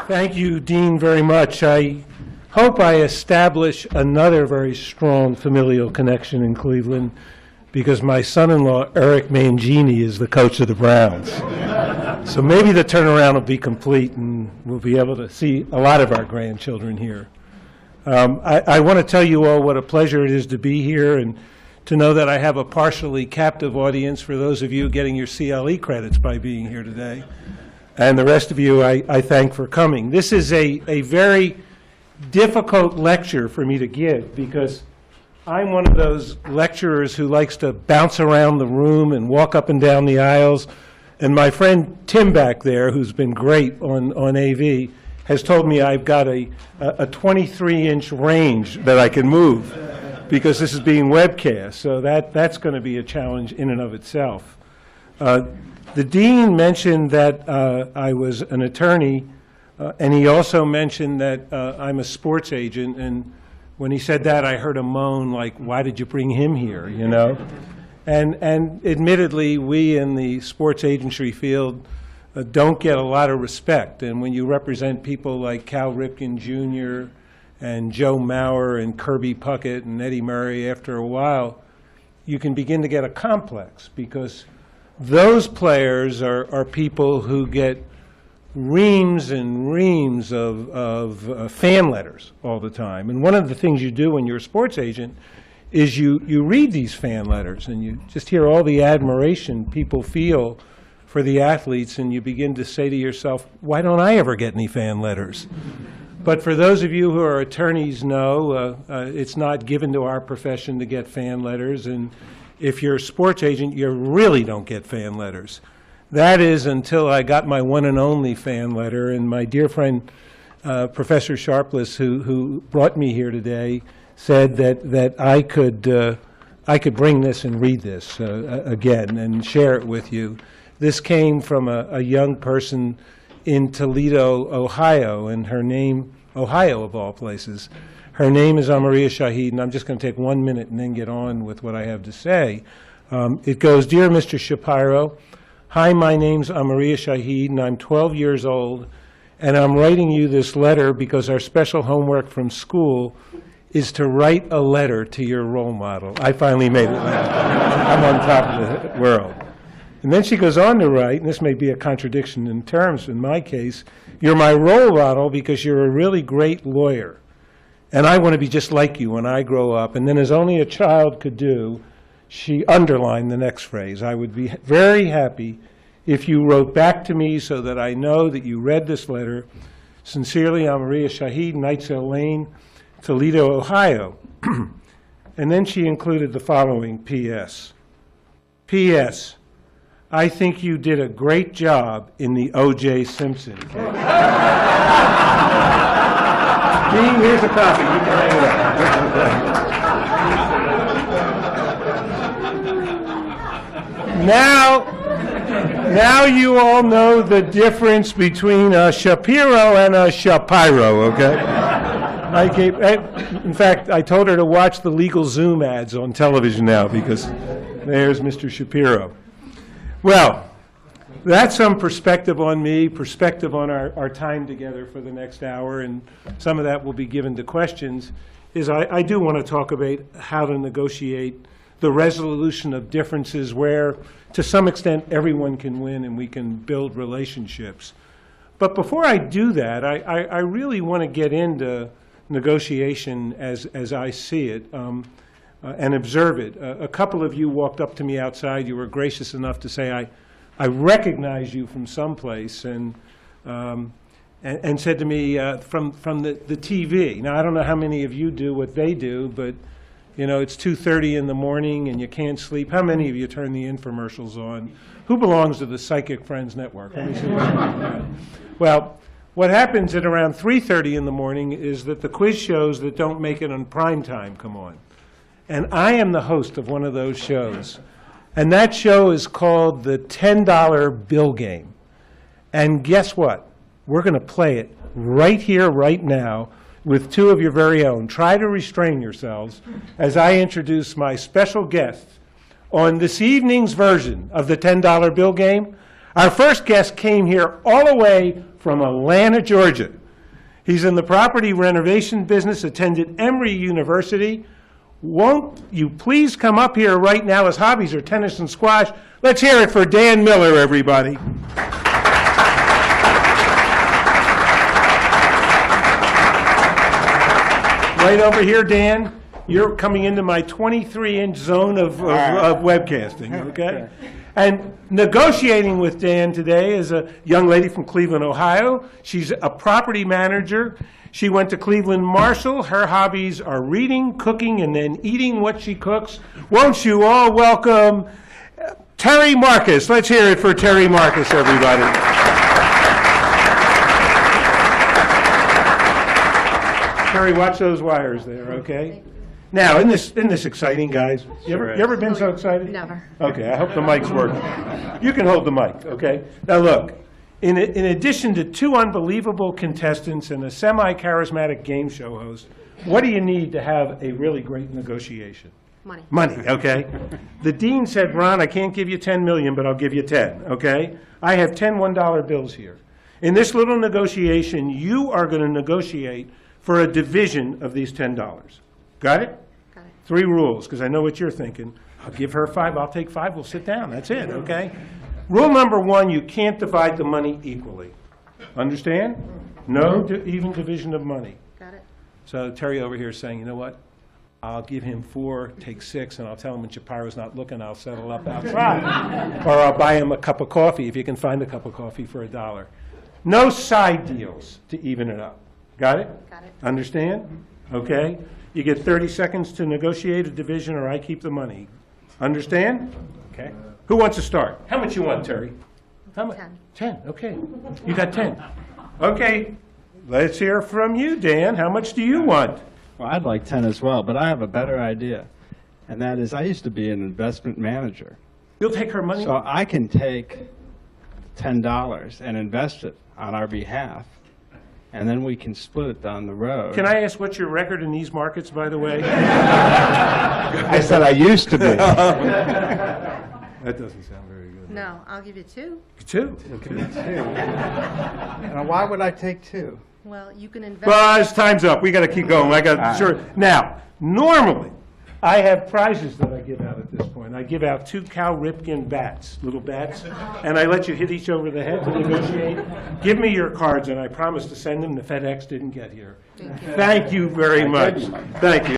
Thank you, Dean, very much. I hope I establish another very strong familial connection in Cleveland because my son-in-law, Eric Mangini, is the coach of the Browns. So maybe the turnaround will be complete and we'll be able to see a lot of our grandchildren here. I want to tell you all what a pleasure it is to be here and to know that I have a partially captive audience for those of you getting your CLE credits by being here today. And the rest of you, I thank for coming. This is a very difficult lecture for me to give because I'm one of those lecturers who likes to bounce around the room and walk up and down the aisles. And my friend Tim back there, who's been great on AV, has told me I've got a 23-inch range that I can move because this is being webcast. So that's going to be a challenge in and of itself. The dean mentioned that I was an attorney, and he also mentioned that I'm a sports agent. And when he said that, I heard a moan like, "Why did you bring him here?" You know. And admittedly, we in the sports agency field don't get a lot of respect. And when you represent people like Cal Ripken Jr. and Joe Mauer and Kirby Puckett and Eddie Murray, after a while, you can begin to get a complex because those players are people who get reams and reams of fan letters all the time. And one of the things you do when you're a sports agent is you read these fan letters and you just hear all the admiration people feel for the athletes, and you begin to say to yourself, why don't I ever get any fan letters? But for those of you who are attorneys know, it's not given to our profession to get fan letters, and if you're a sports agent, you really don't get fan letters. That is until I got my one and only fan letter, and my dear friend, Professor Sharpless, who brought me here today, said that I could bring this and read this again and share it with you. This came from a young person in Toledo, Ohio, and her name, Ohio of all places, her name is Amaria Shahid, and I'm just going to take 1 minute and then get on with what I have to say. It goes, "Dear Mr. Shapiro, hi, my name's Amaria Shahid, and I'm 12 years old, and I'm writing you this letter because our special homework from school is to write a letter to your role model." I finally made it. I'm on top of the world. And then she goes on to write, and this may be a contradiction in terms in my case, "You're my role model because you're a really great lawyer. And I want to be just like you when I grow up." And then, as only a child could do, she underlined the next phrase. "I would be very happy if you wrote back to me so that I know that you read this letter. Sincerely, Amaria Shahid, Knightsdale Lane, Toledo, Ohio." And then she included the following P.S. "P.S. I think you did a great job in the O.J. Simpson case." Dean, here's a copy. You can hang it up. Now you all know the difference between a Shapiro and a Shapiro, okay? In fact, I told her to watch the Legal Zoom ads on television now because there's Mr. Shapiro. Well, that's some perspective on me, perspective on our time together for the next hour, and some of that will be given to questions, is I do want to talk about how to negotiate the resolution of differences where, to some extent, everyone can win and we can build relationships. But before I do that, I really want to get into negotiation as I see it. And observe it. A couple of you walked up to me outside. You were gracious enough to say, I recognize you from someplace, and said to me, from the TV. Now, I don't know how many of you do what they do, but you know, it's 2:30 in the morning and you can't sleep. How many of you turn the infomercials on? Who belongs to the Psychic Friends Network? Let me see. Well, what happens at around 3:30 in the morning is that the quiz shows that don't make it on prime time come on. And I am the host of one of those shows. And that show is called the $10 Bill Game. And guess what? We're going to play it right here, right now, with two of your very own. Try to restrain yourselves as I introduce my special guests on this evening's version of the $10 Bill Game. Our first guest came here all the way from Atlanta, Georgia. He's in the property renovation business, attended Emory University. Won't you please come up here right now? His hobbies are tennis and squash. Let's hear it for Dan Miller, everybody. Right over here, Dan. You're coming into my 23-inch zone of webcasting, okay? And negotiating with Dan today is a young lady from Cleveland, Ohio. She's a property manager. She went to Cleveland Marshall. Her hobbies are reading, cooking, and then eating what she cooks. Won't you all welcome Terry Marcus. Let's hear it for Terry Marcus, everybody. Terry, watch those wires there, okay? Now, isn't this exciting, guys? You ever been so excited? Never. Okay, I hope the mic's working. You can hold the mic, okay? Now, look, in addition to 2 unbelievable contestants and a semi-charismatic game show host, what do you need to have a really great negotiation? Money. Money, okay? The dean said, Ron, I can't give you 10 million, but I'll give you 10, okay? I have 10 $1 bills here. In this little negotiation, you are going to negotiate for a division of these $10. Got it? Got it. 3 rules, because I know what you're thinking. I'll give her 5, I'll take 5, we'll sit down. That's it, okay? Rule number 1, you can't divide the money equally. Understand? No even division of money. Got it. So Terry over here is saying, you know what? I'll give him 4, take 6, and I'll tell him when Shapiro's not looking, I'll settle up outside. Or I'll buy him a cup of coffee if you can find a cup of coffee for $1. No side deals to even it up. Got it? Got it. Understand? Okay. You get 30 seconds to negotiate a division or I keep the money. Understand? Okay. Who wants to start? How much you want, Terry? How much? 10. 10, okay. You got 10. Okay. Let's hear from you, Dan. How much do you want? Well, I'd like 10 as well, but I have a better idea. And that is, I used to be an investment manager. You'll take her money? So I can take $10 and invest it on our behalf, and then we can split it down the road. Can I ask what's your record in these markets, by the way? I said I used to be. That doesn't sound very good. No, I'll give you 2. 2? Okay. And why would I take 2? Well, you can invest. Buzz, time's up. We got to keep going. I got sure. Now, normally, I have prizes that I give out at this point. I give out 2 Cal Ripken bats, little bats, and I let you hit each over the head to negotiate. Give me your cards, and I promise to send them. The FedEx didn't get here. Thank you. Thank you very much. Thank you.